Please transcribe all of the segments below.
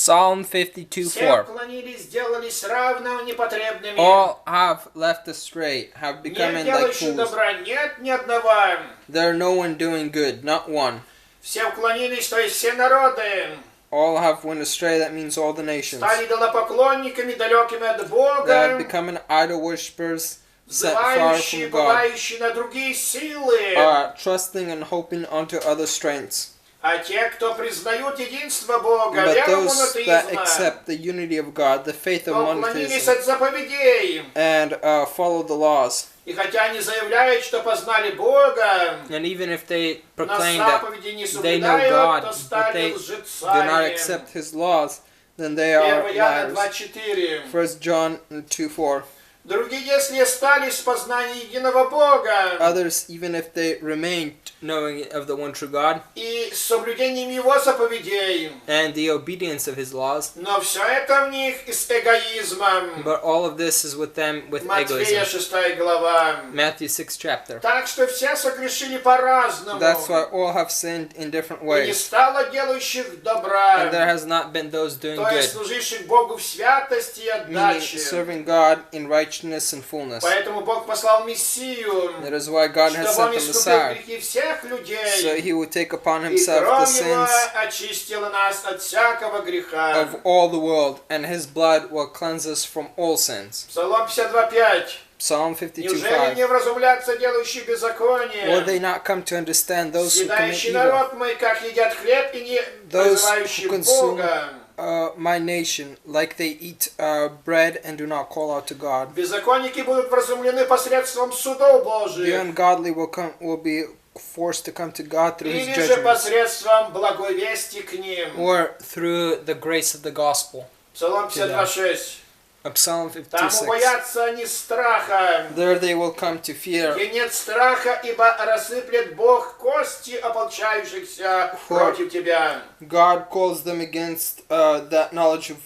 Psalm 52:4. Все уклонились, сделались равно непотребными. All have left astray, have become Нет like делающих fools. добра, нет ни одного. There are no one doing good, not one. Все уклонились, то есть все народы. All have went astray, that means all the nations. Стали идолопоклонниками, далекими от They have Бога, become idol worshippers, set far взывающие, from God, бывающие на другие силы. trusting and hoping unto other strengths. А те, кто признают единство Бога, But веру those that монотеизма, accept the unity of God, the faith of уклонились monotheism, от заповедей. and follow the laws. И хотя они заявляют, что познали Бога, And even if they но proclaim that заповеди не they know соблюдают, God, то but стали they do not лжецами. accept His laws, then they are 1 Иоанна liars. 2:4. 1 John 2:4. Другие, если остались в познании единого Бога Others, even if they remain knowing of the one true God и с соблюдением Его заповедей, and the obedience of His laws, но все это в них и с эгоизмом. but all of this is with them with Матфея egoism. 6 глава. Matthew 6 chapter. Так что все согрешили по-разному. That's why all have sinned in different И не ways, стало делающих добра, and there has not been those doing то есть good, служивших Богу в святости и meaning отдаче. serving God in righteousness and fullness. Поэтому Бог послал Мессию, That is why God has чтобы Он sent the искупил Messiah, грехи всех so людей, He would take upon и Himself the кровь Его sins очистила нас от всякого греха. of all the world, and His blood will cleanse us from all sins. Псалом 52:5. Psalm Неужели 52:5. не вразумлятся делающие Will беззаконие? they not come to understand those who commit Съедающий evil, народ мой, как едят хлеб, и не Those призывающие who consume Бога. my nation, like they eat bread and do not call out to God? Беззаконники будут вразумлены посредством судов The Божьих, ungodly will be forced to come to God through His или же judgments, посредством благой вести к ним. or through the grace of the gospel. Псалом 52:6. Psalm Там 56. убоятся они страха, There they will come to fear, где нет страха, ибо рассыплет Бог кости ополчающихся For- против тебя. God calls them against that knowledge of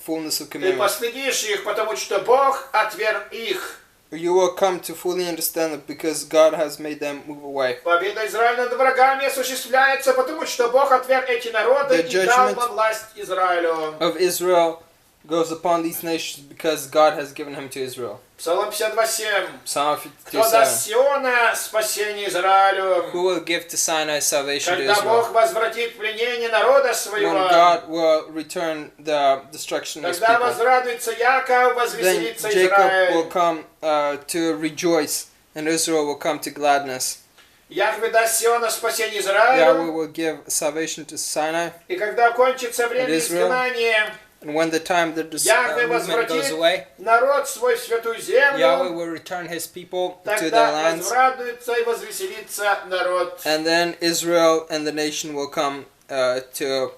fullness of Ты commandments. последишь их, потому что Бог отверг их. You will come to fully understand it because God has made them move away. Победа Израиля над врагами осуществляется, потому что Бог отверг эти народы The и дал judgment во власть Израилю. Of Israel goes upon these nations because God has given him to Israel. Псалом 52:7. Psalm Кто даст 52:7. Сиона спасение Израилю, Who will give to Sinai salvation to когда Бог Israel? возвратит пленение народа When своего, God will return the destruction of his когда people, возрадуется Яков, then возвеселится Jacob will Израиль. come to rejoice and Israel will come to gladness. Яхве даст Сиона спасение Yahweh Израилю, will give salvation to Sinai, и когда кончится время Israel. изгнания, and when the time the Yahweh movement goes возвратит away, народ свой в святую Yahweh землю, will return his people to their тогда lands, возрадуется и возвеселится народ. and then Israel and the nation will come to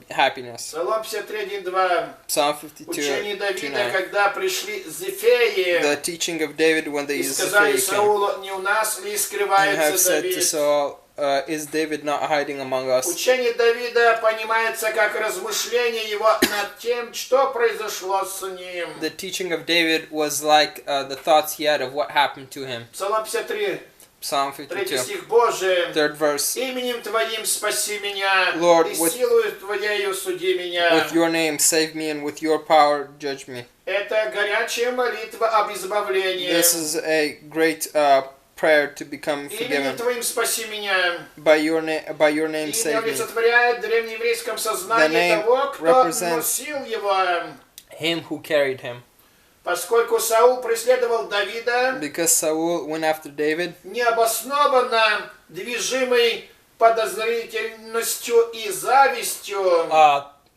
happiness. Псалом 53:1-2. Psalm Учение 52, Давида, 2:9. когда пришли зефеи The teaching of David when the и сказали Zephyr came Саулу, не у нас ли and have скрывается said to Давид? Saul, is David not hiding among us? Учение Давида понимается как размышление его над тем, что произошло с ним. The teaching of David was like the thoughts he had of what happened to him. Псалом 53, Psalm 3 52, стих Божий. 3rd verse. Именем Твоим спаси меня, Lord, и with- силою Твоею суди меня. With your name save me, and with your power judge me. Это горячая молитва об избавлении. This is a great prayer to become Именем forgiven. Твоим спаси меня. By your name Имя save me. олицетворяет в древнееврейском The сознании name того, кто represents- носил его. Him who carried him. Поскольку Саул преследовал Давида, Because Saul went after David, необоснованно движимый подозрительностью и завистью,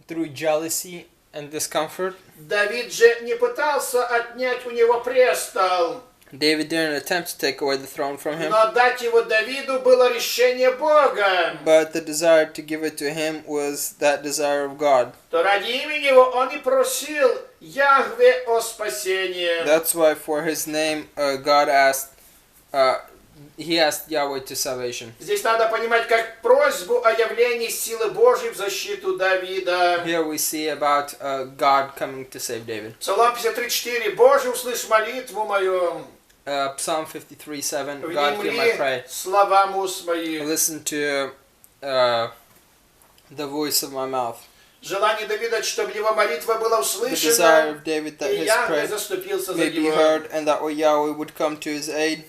through jealousy and discomfort, Давид же не пытался отнять у него престол, David didn't attempt to take away the throne from him, но дать его Давиду было решение Бога, but the desire to give it to him was that desire of God. то ради имени его он и просил Яхве о спасении. That's why for his name, God he asked Yahweh to salvation. Здесь надо понимать как просьбу о явлении силы Божьей в защиту Давида. Here we see about God coming to save David. Псалом 53:4. Боже, услышь молитву мою. Psalm 53:7. God, hear my Внемли prayer. словам уст моих. Listen to the voice of my mouth. Желание Давида, чтобы его молитва была the desire услышана, of David that и his Яхве prayer заступился за may be него. heard and that Yahweh would come to his aid.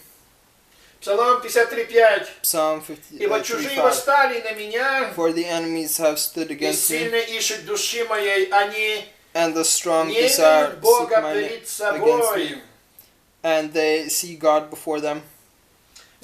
Псалом 53:5. Psalm Ибо чужие 53:5. восстали на меня, For the enemies have stood и against me, сильно ищут души моей, они and the strong не desire имеют seek Бога mine перед against собой. me, and they see God before them.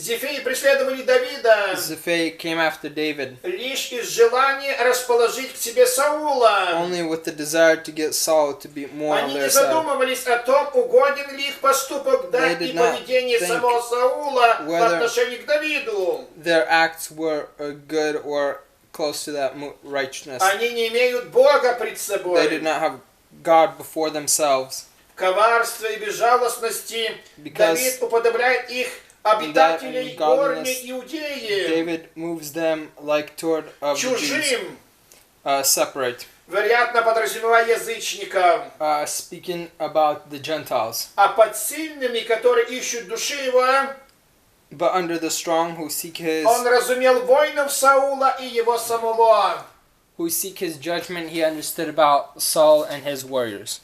Зефеи преследовали Давида Zephae came after David лишь из желания расположить к себе Саула. only with the desire to get Saul to be more on Они не their side. задумывались о том, угоден ли их поступок, да, They и did not поведение think самого Саула по whether отношению к Давиду. their acts were good or close to that righteousness. Они не имеют Бога пред They did собой. not have God before themselves, В коварстве и безжалостности because Давид уподобляет их обитателей in godliness, горней Иудеи David moves them like toward of the Jews, чужим, separate. вероятно, подразумевая язычников, Speaking about the Gentiles, а под сильными, которые ищут души его, but under the strong who seek он разумел воинов Саула и его самого. his judgment, he understood about Saul and his warriors.